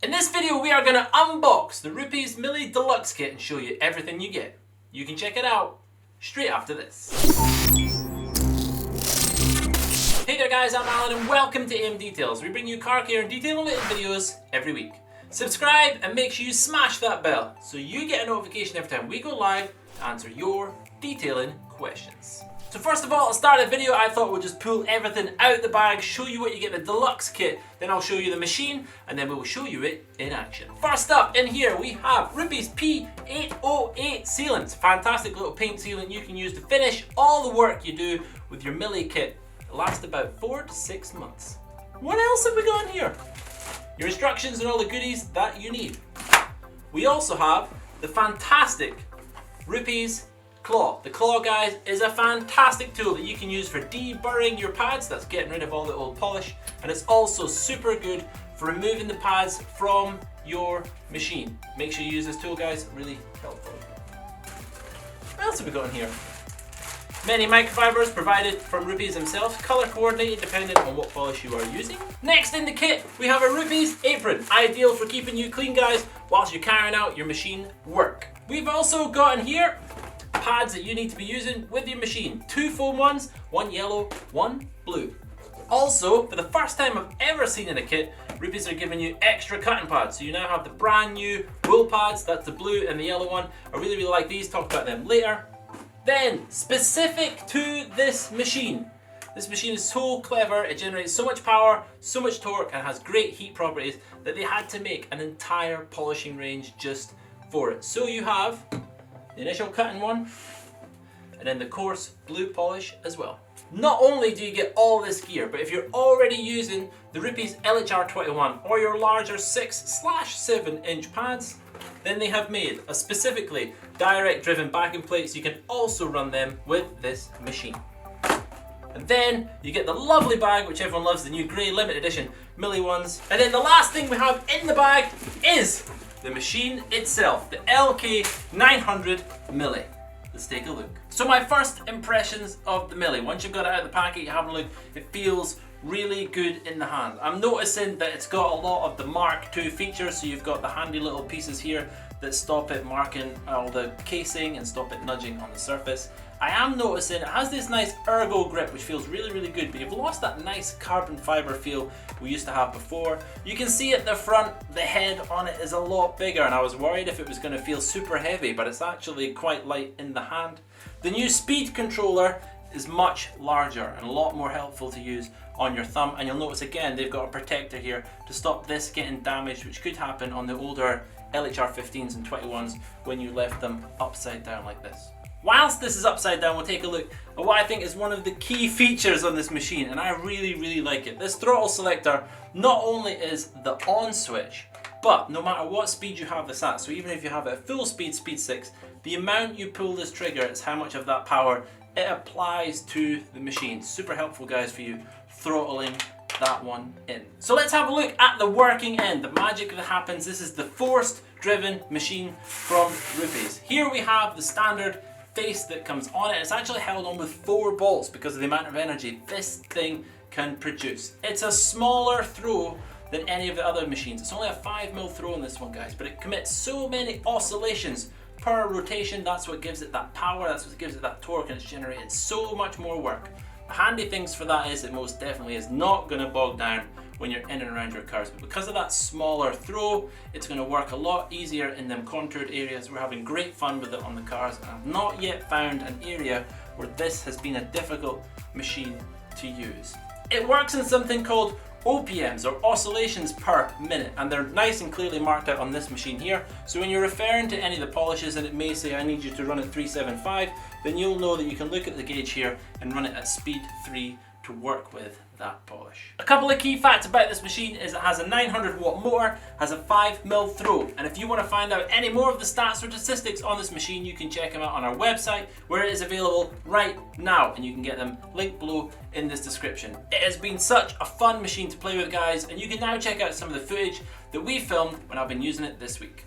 In this video we are going to unbox the Rupes Mille Deluxe Kit and show you everything you get. You can check it out straight after this. Hey there guys, I'm Alan and welcome to AMDetails. We bring you car care and detail related videos every week. Subscribe and make sure you smash that bell so you get a notification every time we go live to answer your detailing questions. So first of all, to start the video, I thought we'll just pull everything out the bag, show you what you get in the deluxe kit, then I'll show you the machine, and then we'll show you it in action. First up in here, we have Rupes P808 sealants. Fantastic little paint sealant you can use to finish all the work you do with your Mille kit. It lasts about 4 to 6 months. What else have we got in here? Your instructions and all the goodies that you need. We also have the fantastic Rupes Claw. The Claw, guys, is a fantastic tool that you can use for deburring your pads. That's getting rid of all the old polish, and it's also super good for removing the pads from your machine. Make sure you use this tool, guys, really helpful. What else have we got in here? Many microfibers provided from Rupes themselves, color coordinated depending on what polish you are using. Next in the kit, we have a Rupes apron, ideal for keeping you clean, guys, whilst you're carrying out your machine work. We've also got in here pads that you need to be using with your machine. 2 foam ones, 1 yellow, 1 blue. Also, for the first time I've ever seen in a kit, Rupes are giving you extra cutting pads. So you now have the brand new wool pads, that's the blue and the yellow one. I really like these, talk about them later. Then, specific to this machine is so clever, it generates so much power, so much torque, and has great heat properties that they had to make an entire polishing range just for it. So you have the initial cutting one, and then the coarse blue polish as well. Not only do you get all this gear, but if you're already using the Rupes LHR21 or your larger 6/7 inch pads, then they have made a specifically direct driven backing plate, so you can also run them with this machine. And then you get the lovely bag, which everyone loves, the new grey limited edition Mille ones. And then the last thing we have in the bag is the machine itself, the LK900 Mille. Let's take a look. So my first impressions of the Mille, once you've got it out of the packet, you have a look, it feels really good in the hand. I'm noticing that it's got a lot of the Mark II features, so you've got the handy little pieces here that stop it marking all the casing and stop it nudging on the surface. I am noticing it has this nice ergo grip which feels really good, but you've lost that nice carbon fiber feel we used to have before. You can see at the front, the head on it is a lot bigger, and I was worried if it was going to feel super heavy, but it's actually quite light in the hand. The new speed controller is much larger and a lot more helpful to use on your thumb, and you'll notice again they've got a protector here to stop this getting damaged, which could happen on the older LHR15s and 21s when you left them upside down like this. Whilst this is upside down, we'll take a look at what I think is one of the key features on this machine, and I really like it. This throttle selector not only is the on switch, but no matter what speed you have this at, so even if you have it at full speed, speed 6, the amount you pull this trigger is how much of that power it applies to the machine. Super helpful, guys, for you throttling that one in. So let's have a look at the working end, the magic that happens. This is the forced driven machine from Rupes. Here we have the standard face that comes on it. It's actually held on with 4 bolts because of the amount of energy this thing can produce. It's a smaller throw than any of the other machines. It's only a 5mm throw in this one, guys, but it commits so many oscillations per rotation. That's what gives it that power, that's what gives it that torque, and it's generating so much more work. The handy things for that is it most definitely is not going to bog down when you're in and around your cars, but because of that smaller throw, it's going to work a lot easier in them contoured areas. We're having great fun with it on the cars, and I've not yet found an area where this has been a difficult machine to use. It works in something called OPMs, or oscillations per minute, and they're nice and clearly marked out on this machine here. So when you're referring to any of the polishes and it may say I need you to run at 375, then you'll know that you can look at the gauge here and run it at speed 3 to work with that polish. A couple of key facts about this machine is it has a 900 watt motor, has a 5mm throw, and if you want to find out any more of the stats or statistics on this machine, you can check them out on our website where it is available right now, and you can get them linked below in this description. It has been such a fun machine to play with, guys, and you can now check out some of the footage that we filmed when I've been using it this week.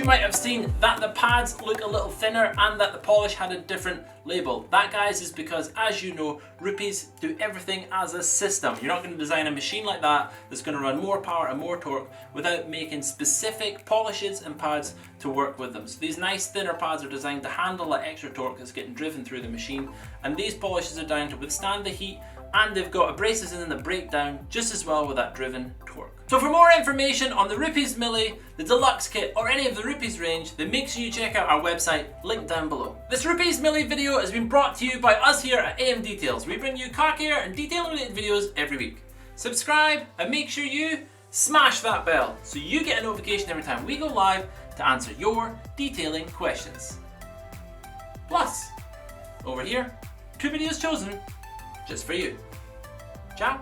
might have seen that the pads look a little thinner and that the polish had a different label. That, guys, is because, as you know, Rupes do everything as a system. You're not going to design a machine like that that's going to run more power and more torque without making specific polishes and pads to work with them. So these nice thinner pads are designed to handle that extra torque that's getting driven through the machine, and these polishes are designed to withstand the heat, and they've got abrasives in them that break down just as well with that driven torque. So for more information on the Rupes Mille, the Deluxe Kit, or any of the Rupes range, then make sure you check out our website, linked down below. This Rupes Mille video has been brought to you by us here at AMDetails. We bring you car care and detailing related videos every week. Subscribe and make sure you smash that bell so you get a notification every time we go live to answer your detailing questions. Plus, over here, 2 videos chosen just for you. Ciao.